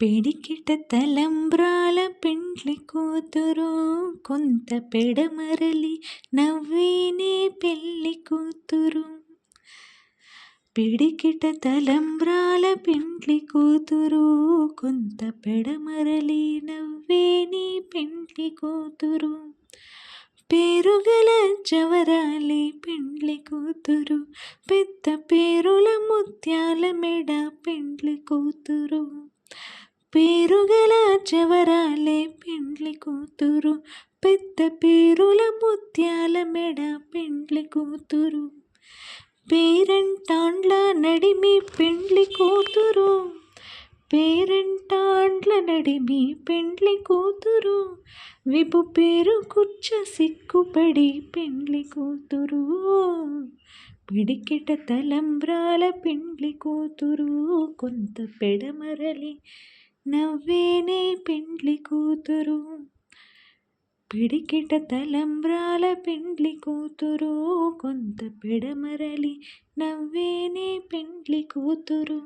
పిడికిట తలంబ్రాల పెండ్లి కూతురు, కొంత పెడమరలి నవ్వేనే పెళ్లి కూతురు. పిడికిట తలంబ్రాల పెండ్లి కూతురు, కొంత పెడమరలి నవ్వేనే పెండ్లి కూతురు. పేరుగల జవరాలి పెండ్లి కూతురు, పెద్ద పేరుల ముత్యాల మెడ పెండ్లి కూతురు. పేరుగల జవరాలే పెండ్లి కూతురు, పెద్ద పేరుల ముత్యాల మెడ పెండ్లి కూతురు. పేరంటాండ్ల నడిమి పెండ్లి కూతురు, పేరంటాండ్ల నడిమి పెండ్లి కూతురు. విపు పేరు కుచ్చ సిక్కుపడి పెండ్లి కూతురు. పిడికిట తలంబ్రాల పెండ్లి కూతురు, కొంత పెడమరలి నవ్వేనే పెండ్లి కూతురు. పిడికిట తలంబ్రాల పెండ్లి కూతురు, కొంత పెడమరలి నవ్వేనే పెండ్లి కూతురు.